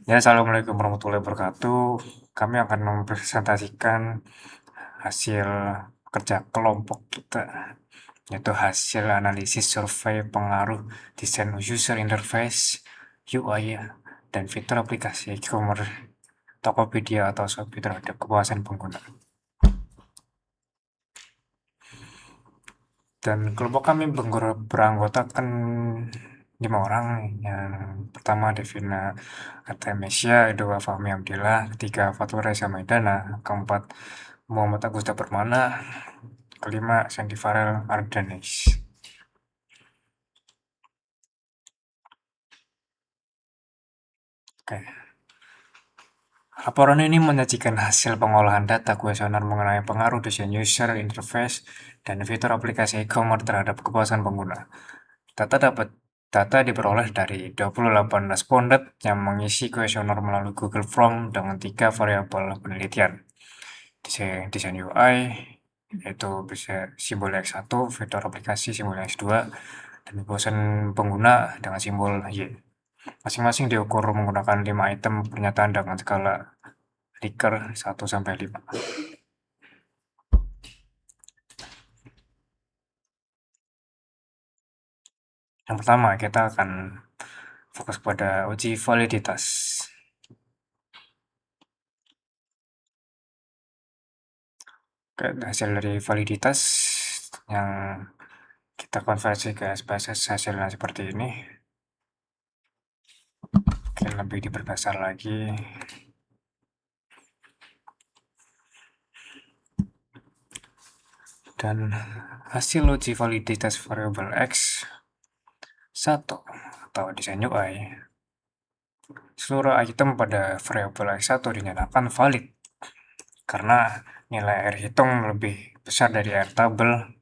Ya, assalamualaikum warahmatullahi wabarakatuh. Kami akan mempresentasikan hasil kerja kelompok kita, yaitu hasil analisis survei pengaruh desain user interface, UI, dan fitur aplikasi e-commerce Tokopedia atau Shopee terhadap kepuasan pengguna. Dan kelompok kami beranggotakan 5 orang. Yang pertama Devina Artemisia, kedua Fahmi Abdillah, ketiga Fatul Reza Maidana, keempat Muhammad Agusta Permana, kelima Sandy Farel Ardanis. Oke. Laporan ini menyajikan hasil pengolahan data kuesioner mengenai pengaruh desain user interface dan fitur aplikasi e-commerce terhadap kepuasan pengguna. Data diperoleh dari 28 responden yang mengisi kuesioner melalui Google Form dengan 3 variabel penelitian. Desain UI, yaitu bisa simbol X1, fitur aplikasi simbol X2, dan kepuasan pengguna dengan simbol Y. Masing-masing diukur menggunakan 5 item pernyataan dengan skala Likert 1-5. Yang pertama, kita akan fokus pada uji validitas. Hasil dari validitas yang kita konversi ke SPSS hasilnya seperti ini. Oke, lebih diperbesar lagi. Dan hasil uji validitas variabel X1 atau desain UI. Seluruh item pada variabel X1 dinyatakan valid karena nilai R hitung lebih besar dari R tabel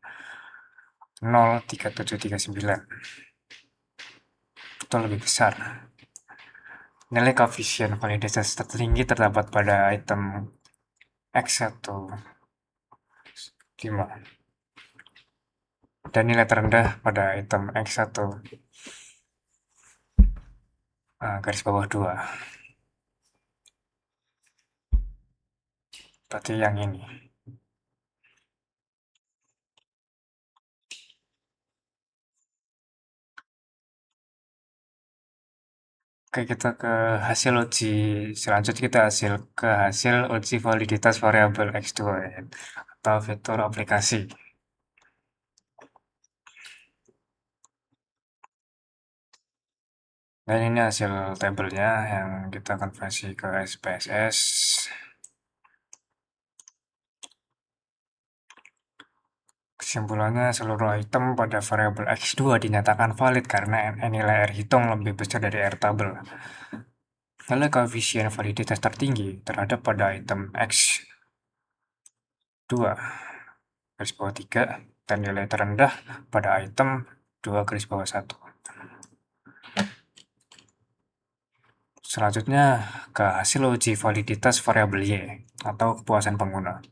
0,3739. Itu lebih besar. Nilai koefisien validitas tertinggi terdapat pada item X1 5 dan nilai terendah pada item X1 garis bawah 2. Berarti yang ini. Oke, kita ke hasil uji. Selanjutnya kita hasil uji validitas variabel X2 ya, atau fitur aplikasi. Dan ini hasil tabelnya yang kita konversi ke SPSS. Kesimpulannya, seluruh item pada variabel X2 dinyatakan valid karena nilai R hitung lebih besar dari R tabel. Nilai koefisien validitas tertinggi terhadap pada item X2 garis bawah 3 dan nilai terendah pada item 2 garis bawah 1. Selanjutnya ke hasil uji validitas variabel Y atau kepuasan pengguna.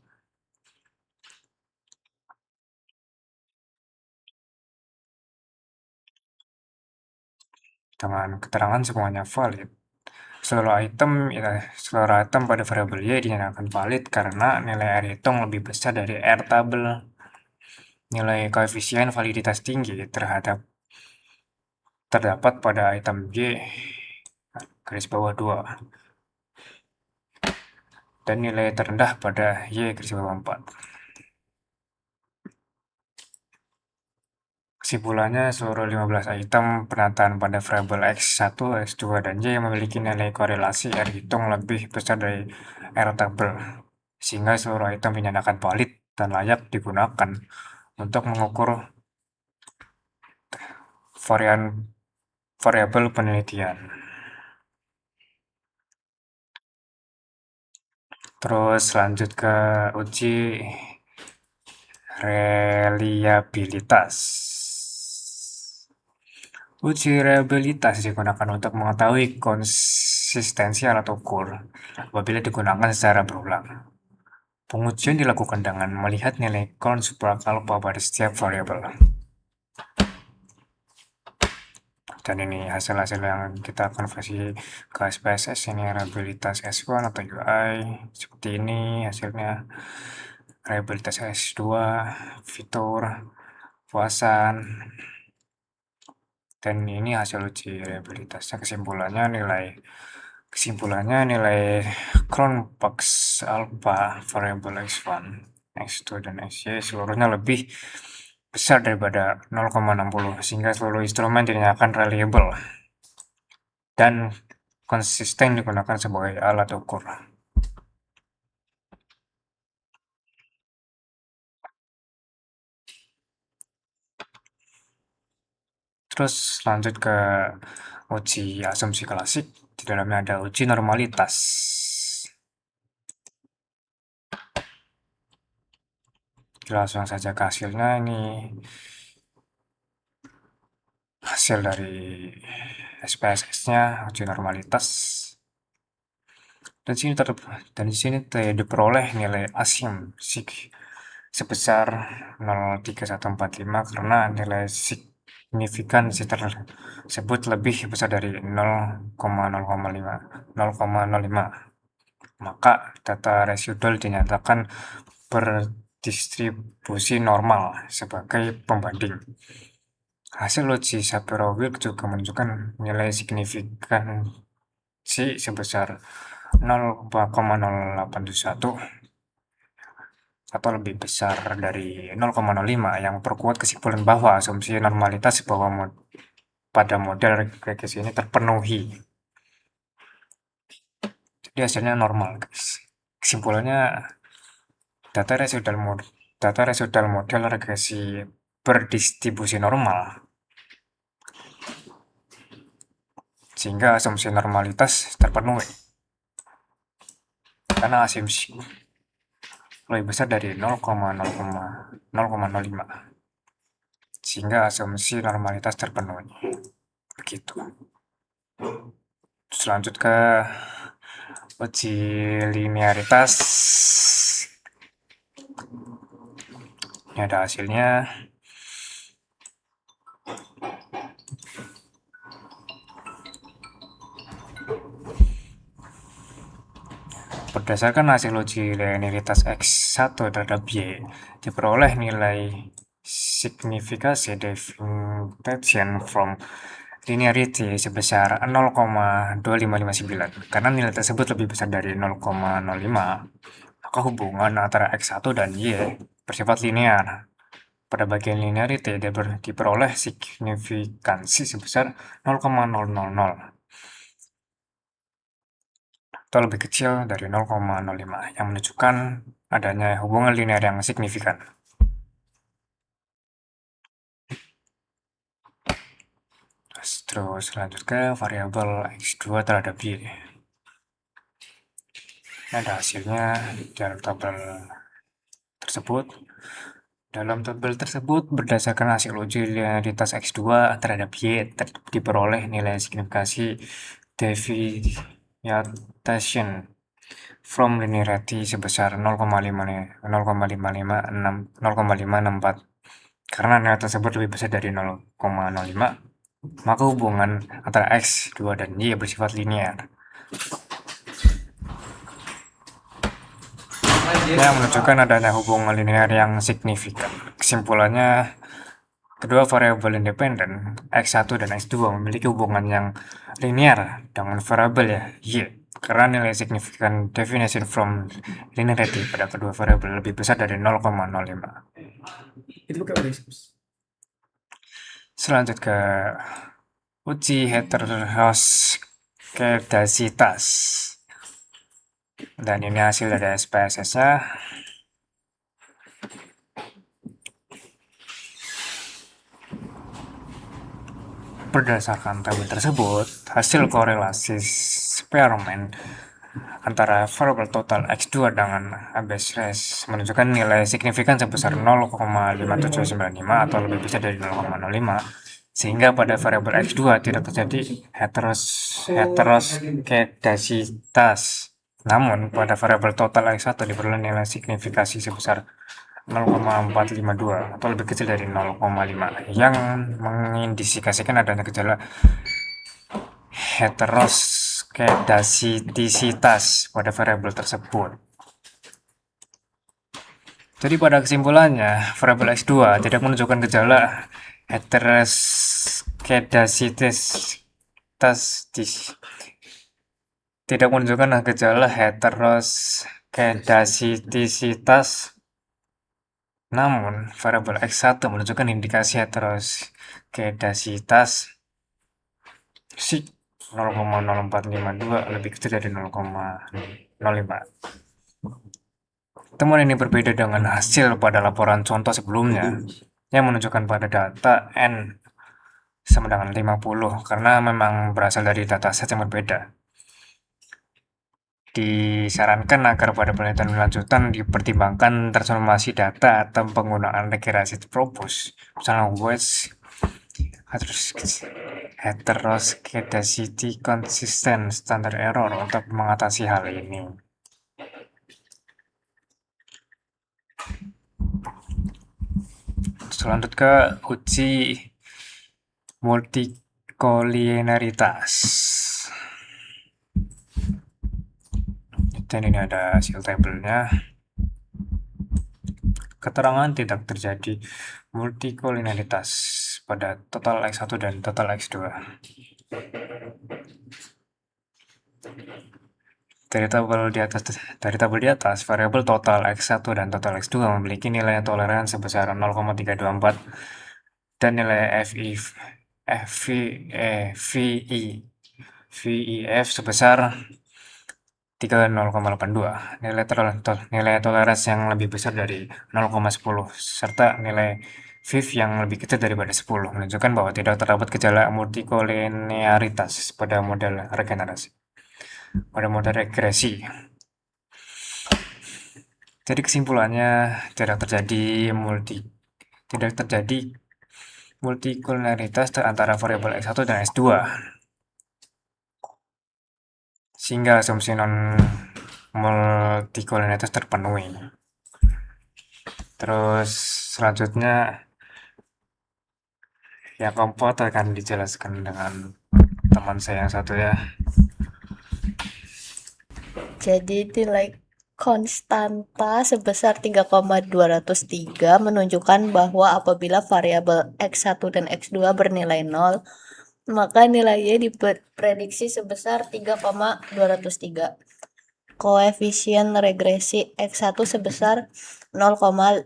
Dengan keterangan semuanya valid. Seluruh item pada variabel Y dinyatakan valid karena nilai R hitung lebih besar dari R tabel. Nilai koefisien validitas tinggi terdapat pada item Y garis bawah 2 dan nilai terendah pada Y garis bawah 4. Kesimpulannya, seluruh 15 item penataan pada variabel X1, X2, dan Y memiliki nilai korelasi R hitung lebih besar dari R tabel, sehingga seluruh item dinyatakan valid dan layak digunakan untuk mengukur variabel penelitian. Terus lanjut ke uji reliabilitas. Uji reliabilitas digunakan untuk mengetahui konsistensi alat ukur apabila digunakan secara berulang. Pengujian dilakukan dengan melihat nilai cons per alpha pada setiap variabel. Dan ini hasil-hasil yang kita konversi ke SPSS, ini reliabilitas S1 atau UI seperti ini hasilnya, reliabilitas S2, fitur, puasan, dan ini hasil uji reliabilitasnya. Kesimpulannya nilai Cronbach's alpha variable X1, X2, dan Xy seluruhnya lebih besar daripada 0,60 sehingga seluruh instrumen dinyatakan reliable dan konsisten digunakan sebagai alat ukur. Terus lanjut ke uji asumsi klasik. Di dalamnya ada uji normalitas. Langsung saja ke hasilnya. Ini hasil dari SPSS-nya, uji normalitas. Dan di sini diperoleh nilai asymmetric sebesar 0,3145 karena nilai signifikansi tersebut lebih besar dari 0,05. Maka data residual dinyatakan berdistribusi normal sebagai pembanding. Hasil uji Shapiro-Wilk juga menunjukkan nilai signifikansi sebesar 0,081 atau lebih besar dari 0,05 yang memperkuat kesimpulan bahwa asumsi normalitas pada model regresi ini terpenuhi. Jadi hasilnya normal, guys. Kesimpulannya data residual model regresi berdistribusi normal, sehingga asumsi normalitas terpenuhi karena asumsi lebih besar dari 0,05 sehingga asumsi normalitas terpenuhi. Begitu. Terus lanjut ke uji linearitas. Ini ada hasilnya. Berdasarkan hasil uji linearitas X1 terhadap Y, diperoleh nilai signifikansi deviation from linearity sebesar 0,2559. Karena nilai tersebut lebih besar dari 0,05, maka hubungan antara X1 dan Y bersifat linear. Pada bagian linearity diperoleh signifikansi sebesar 0,000 atau lebih kecil dari 0,05 yang menunjukkan adanya hubungan linear yang signifikan. Terus lanjut ke variabel X2 terhadap Y. Ini ada hasilnya dalam tabel tersebut. Dalam tabel tersebut, berdasarkan hasil uji linearitas X2 terhadap Y, diperoleh nilai signifikansi deviation from linearity sebesar 0,564. Karena nilai tersebut lebih besar dari 0,05, maka hubungan antara X2 dan Y bersifat linear. Yang menunjukkan adanya hubungan linear yang signifikan. Kesimpulannya, kedua variabel independen X1 dan X2 memiliki hubungan yang linear dengan variabel Y, karena nilai signifikan definition from linearity pada kedua variabel lebih besar dari 0,05. Itu pakai Oresmus. Selanjut ke uji heteroskedasitas. Dan ini hasil dari SPSS-nya. Berdasarkan tabel tersebut, hasil korelasi Spearman antara variabel total X2 dengan base res menunjukkan nilai signifikan sebesar 0,5795 atau lebih besar dari 0,05, sehingga pada variabel X2 tidak terjadi heteroskedasitas. Namun, pada variabel total X1 diperoleh nilai signifikasi sebesar 0,452 atau lebih kecil dari 0,5 yang mengindikasikan adanya gejala heteroskedasitisitas pada variabel tersebut. Jadi pada kesimpulannya, variabel X2 tidak menunjukkan gejala tidak menunjukkan gejala heteroskedasitisitas. Namun, variabel X1 menunjukkan indikasi heteroskedasitas si 0,0452 lebih kecil dari 0,05. Temuan ini berbeda dengan hasil pada laporan contoh sebelumnya yang menunjukkan pada data N sama dengan 50 karena memang berasal dari dataset yang berbeda. Disarankan agar pada penelitian lanjutan dipertimbangkan transformasi data atau penggunaan regresi probus, misalnya Wedge heteroskedasity consistent standard error untuk mengatasi hal ini. Selanjut ke uji multikolinearitas. Dan ini ada hasil tabelnya. Keterangan tidak terjadi multikolinearitas pada total X1 dan total X2. Dari tabel di atas, variabel total X1 dan total X2 memiliki nilai toleransi sebesar 0,324 dan nilai VIF sebesar 3,082. Nilai toleransi yang lebih besar dari 0,10 serta nilai VIF yang lebih kecil daripada 10 menunjukkan bahwa tidak terdapat gejala multikolinearitas pada model regenerasi. Pada model regresi. Jadi kesimpulannya tidak terjadi multikolinearitas antara variabel X1 dan X2. Sehingga asumsi non multikolinearitas terpenuhi. Terus selanjutnya yang keempat akan dijelaskan dengan teman saya yang satu ya. Jadi nilai konstanta sebesar 3,203 menunjukkan bahwa apabila variabel X1 dan X2 bernilai 0, maka nilainya diprediksi sebesar 3,203. Koefisien regresi X1 sebesar 0,518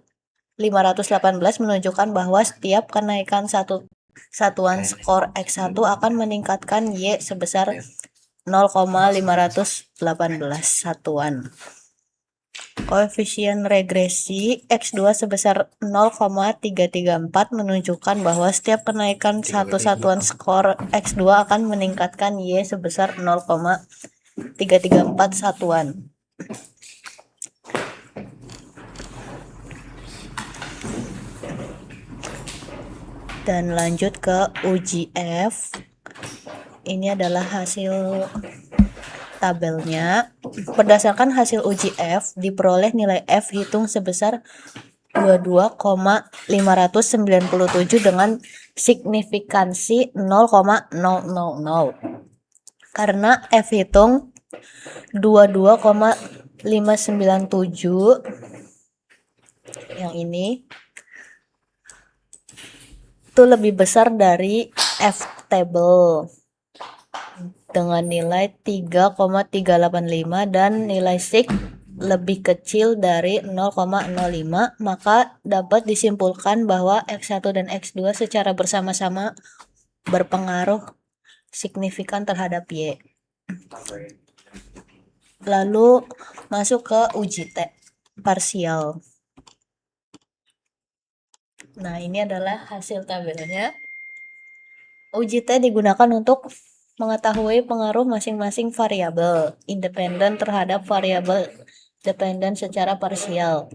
menunjukkan bahwa setiap kenaikan satuan skor X1 akan meningkatkan Y sebesar 0,518 satuan. Koefisien regresi X2 sebesar 0,334 menunjukkan bahwa setiap kenaikan satu satuan skor X2 akan meningkatkan Y sebesar 0,334 satuan. Dan lanjut ke uji F. Ini adalah hasil tabelnya. Berdasarkan hasil uji F, diperoleh nilai F hitung sebesar 22,597 dengan signifikansi 0,000. Karena F hitung 22,597 yang ini itu lebih besar dari F table dengan nilai 3,385 dan nilai sig lebih kecil dari 0,05, maka dapat disimpulkan bahwa X1 dan X2 secara bersama-sama berpengaruh signifikan terhadap Y. Lalu masuk ke uji T parsial. Nah, ini adalah hasil tabelnya. Uji T digunakan untuk mengetahui pengaruh masing-masing variabel independen terhadap variabel dependen secara parsial.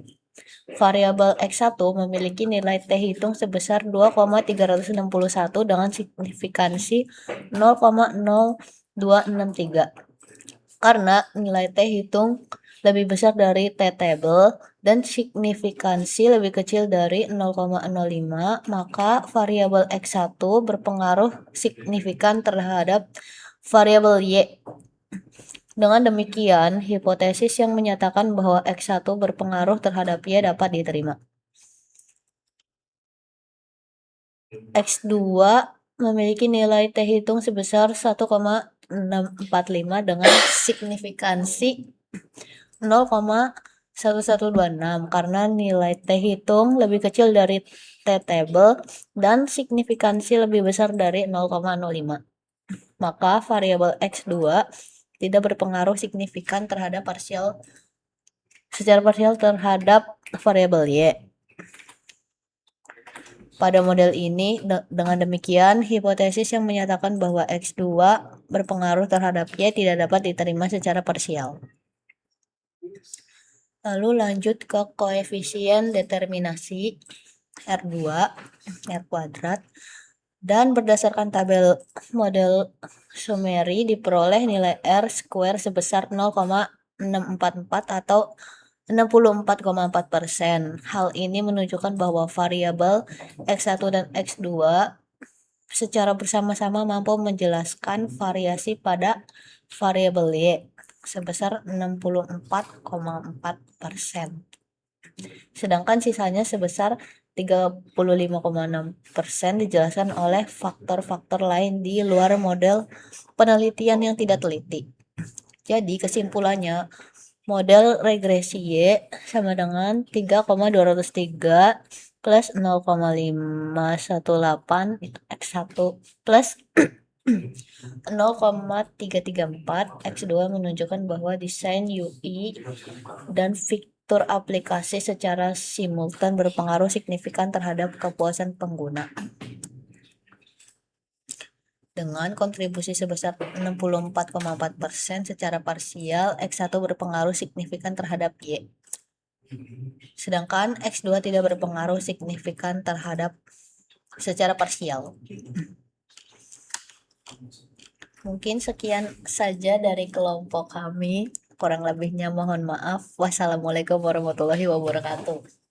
Variabel X1 memiliki nilai T hitung sebesar 2,361 dengan signifikansi 0,0263. Karena nilai T hitung lebih besar dari T table, dan signifikansi lebih kecil dari 0,05, maka variabel X1 berpengaruh signifikan terhadap variabel Y. Dengan demikian, hipotesis yang menyatakan bahwa X1 berpengaruh terhadap Y dapat diterima. X2 memiliki nilai T hitung sebesar 1,645 dengan signifikansi 0,1126 karena nilai T hitung lebih kecil dari T table dan signifikansi lebih besar dari 0,05. Maka variabel X2 tidak berpengaruh signifikan secara parsial terhadap variabel Y. Pada model ini, dengan demikian, hipotesis yang menyatakan bahwa X2 berpengaruh terhadap Y tidak dapat diterima secara parsial. Lalu lanjut ke koefisien determinasi R2, R kuadrat, dan berdasarkan tabel model summary diperoleh nilai R square sebesar 0,644 atau 64,4%. Hal ini menunjukkan bahwa variabel X1 dan X2 secara bersama-sama mampu menjelaskan variasi pada variabel Y sebesar 64,4%. Sedangkan sisanya sebesar 35,6% dijelaskan oleh faktor-faktor lain di luar model penelitian yang tidak teliti. Jadi kesimpulannya, model regresi Y sama dengan 3,203 plus 0,518 itu X1 plus 0,334 X2 menunjukkan bahwa desain UI dan fitur aplikasi secara simultan berpengaruh signifikan terhadap kepuasan pengguna. Dengan kontribusi sebesar 64,4% secara parsial, X1 berpengaruh signifikan terhadap Y. Sedangkan X2 tidak berpengaruh signifikan terhadap secara parsial. Mungkin sekian saja dari kelompok kami. Kurang lebihnya mohon maaf. Wassalamualaikum warahmatullahi wabarakatuh.